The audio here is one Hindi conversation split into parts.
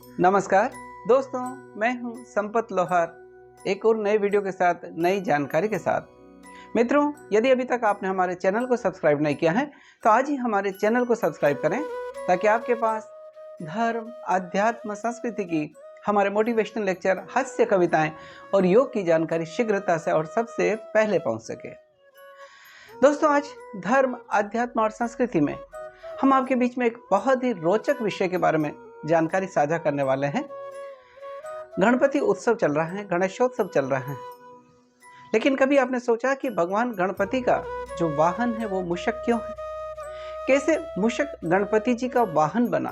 नमस्कार दोस्तों, मैं हूं संपत लोहार एक और नए वीडियो के साथ नई जानकारी के साथ। मित्रों, यदि अभी तक आपने हमारे चैनल को सब्सक्राइब नहीं किया है तो आज ही हमारे चैनल को सब्सक्राइब करें ताकि आपके पास धर्म, अध्यात्म, संस्कृति की हमारे मोटिवेशनल लेक्चर, हास्य कविताएं और योग की जानकारी शीघ्रता से और सबसे पहले पहुंच सके। दोस्तों, आज धर्म, अध्यात्म और संस्कृति में हम आपके बीच में एक बहुत ही रोचक विषय के बारे में जानकारी साझा करने वाले हैं। गणपति उत्सव चल रहा है, गणेशोत्सव चल रहा है, लेकिन कभी आपने सोचा कि भगवान गणपति का जो वाहन है वो मूषक क्यों है? कैसे मूषक गणपति जी का वाहन बना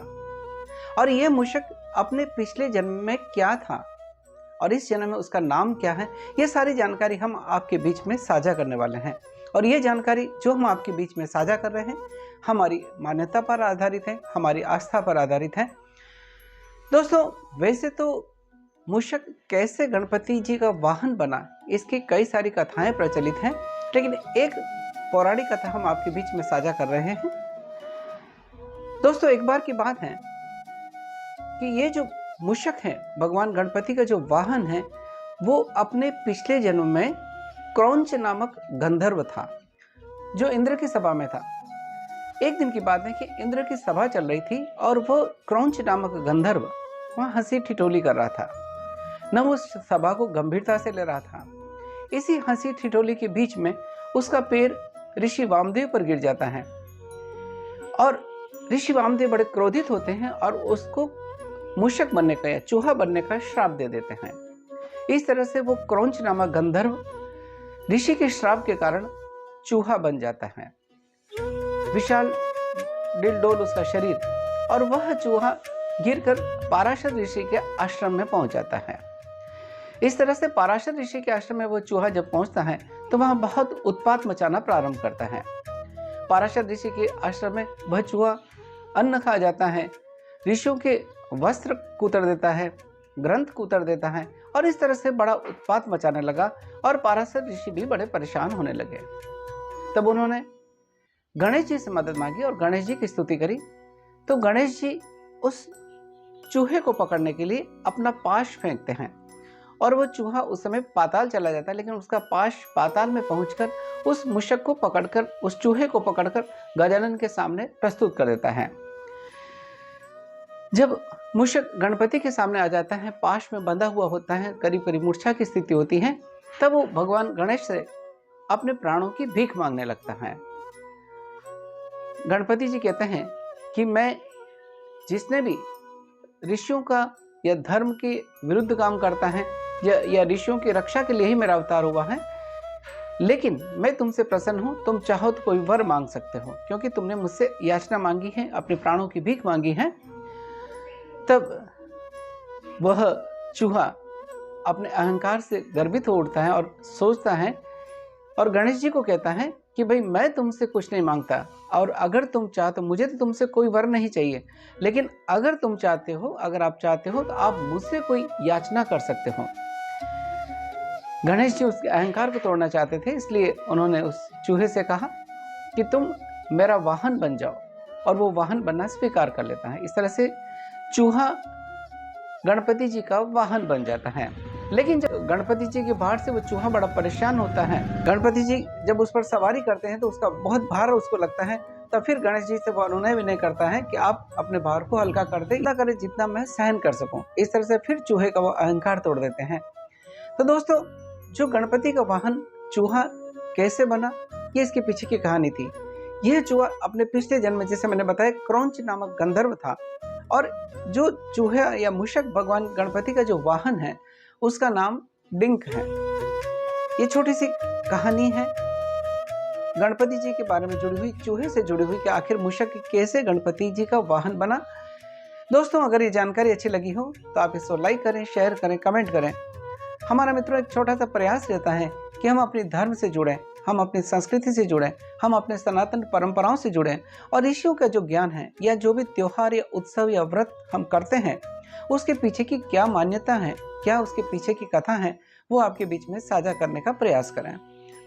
और ये मूषक अपने पिछले जन्म में क्या था और इस जन्म में उसका नाम क्या है? ये सारी जानकारी हम आपके बीच में साझा करने वाले हैं। और ये जानकारी जो हम आपके बीच में साझा कर रहे हैं हमारी मान्यता पर आधारित है, हमारी आस्था पर आधारित है। दोस्तों, वैसे तो मूषक कैसे गणपति जी का वाहन बना, इसकी कई सारी कथाएं प्रचलित हैं, लेकिन एक पौराणिक कथा हम आपके बीच में साझा कर रहे हैं। दोस्तों, एक बार की बात है कि ये जो मूषक है, भगवान गणपति का जो वाहन है, वो अपने पिछले जन्म में क्रौंच नामक गंधर्व था जो इंद्र की सभा में था। एक दिन की बात है कि इंद्र की सभा चल रही थी और वो क्रौंच नामक गंधर्व वहाँ हंसी ठिठोली कर रहा था, न उस सभा को गंभीरता से ले रहा था। इसी हंसी ठिठोली के बीच में उसका पैर ऋषि वामदेव पर गिर जाता है और ऋषि वामदेव बड़े क्रोधित होते हैं और उसको मूषक बनने का या चूहा बनने का श्राप दे देते हैं। इस तरह से वो क्रौंच नामक गंधर्व ऋषि के श्राप के कारण चूहा बन जाता है। विशाल डिलडोल उसका शरीर और वह चूहा गिरकर पाराशर ऋषि के आश्रम में पहुंच जाता है। इस तरह से पाराशर ऋषि के आश्रम में वो चूहा जब पहुंचता है तो वहां बहुत उत्पात मचाना प्रारंभ करता है। पाराशर ऋषि के आश्रम में वह चूहा अन्न खा जाता है, ऋषियों के वस्त्र कुतर देता है, ग्रंथ कुतर देता है और इस तरह से बड़ा उत्पात मचाने लगा और पाराशर ऋषि भी बड़े परेशान होने लगे। तब उन्होंने गणेश जी से मदद मांगी और गणेश जी की स्तुति करी। तो गणेश जी उस चूहे को पकड़ने के लिए अपना पाश फेंकते हैं और वो चूहा उस समय पाताल चला जाता है, लेकिन उसका पाश पाताल में पहुंचकर उस मूषक को पकड़कर, उस चूहे को पकड़कर गजानन के सामने प्रस्तुत कर देता है। जब मूषक गणपति के सामने आ जाता है, पाश में बंधा हुआ होता है, करीब करीब मूर्छा की स्थिति होती है, तब वो भगवान गणेश से अपने प्राणों की भीख मांगने लगता है। गणपति जी कहते हैं कि मैं जिसने भी ऋषियों का या धर्म के विरुद्ध काम करता है या ऋषियों की रक्षा के लिए ही मेरा अवतार हुआ है, लेकिन मैं तुमसे प्रसन्न हूं, तुम चाहो तो कोई वर मांग सकते हो, क्योंकि तुमने मुझसे याचना मांगी है, अपने प्राणों की भीख मांगी है। तब वह चूहा अपने अहंकार से गर्वित हो उठता है और सोचता है और गणेश जी को कहता है कि भाई, मैं तुमसे कुछ नहीं मांगता और अगर तुम चाहते हो, मुझे तो तुमसे कोई वर नहीं चाहिए, लेकिन अगर तुम चाहते हो, अगर आप चाहते हो तो आप मुझसे कोई याचना कर सकते हो। गणेश जी उसके अहंकार को तोड़ना चाहते थे, इसलिए उन्होंने उस चूहे से कहा कि तुम मेरा वाहन बन जाओ, और वो वाहन बनना स्वीकार कर लेता है। इस तरह से चूहा गणपति जी का वाहन बन जाता है। लेकिन जब गणपति जी के बाहर से वो चूहा बड़ा परेशान होता है, गणपति जी जब उस पर सवारी करते हैं तो उसका बहुत भार उसको लगता है, तो फिर गणेश जी से वो अनुनय विनय करता है कि आप अपने भार को हल्का कर दे, इतना करें जितना मैं सहन कर सकूं। इस तरह से फिर चूहे का वो अहंकार तोड़ देते हैं। तो दोस्तों, जो गणपति का वाहन चूहा कैसे बना, ये इसके पीछे की कहानी थी। यह चूहा अपने पिछले जन्म में, जैसे मैंने बताया, क्रौंच नामक गंधर्व था और जो चूहा या मूषक भगवान गणपति का जो वाहन है उसका नाम डिंक है। ये छोटी सी कहानी है गणपति जी के बारे में जुड़ी हुई, चूहे से जुड़ी हुई कि आखिर मूषक कैसे गणपति जी का वाहन बना। दोस्तों, अगर ये जानकारी अच्छी लगी हो तो आप इसको लाइक करें, शेयर करें, कमेंट करें। हमारा मित्रों एक छोटा सा प्रयास रहता है कि हम अपने धर्म से जुड़ें, हम अपनी संस्कृति से जुड़ें, हम अपने सनातन परंपराओं से जुड़ें और ऋषियों का जो ज्ञान है या जो भी त्योहार या उत्सव या व्रत हम करते हैं उसके पीछे की क्या मान्यता है, क्या उसके पीछे की कथा है, वो आपके बीच में साझा करने का प्रयास करें।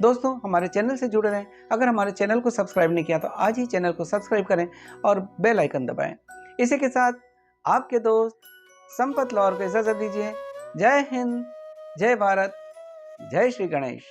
दोस्तों, हमारे चैनल से जुड़े रहें। अगर हमारे चैनल को सब्सक्राइब नहीं किया तो आज ही चैनल को सब्सक्राइब करें और बेल आइकन दबाएं। इसी के साथ आपके दोस्त संपत लौहर को इजाजत दीजिए। जय हिंद, जय भारत, जय श्री गणेश।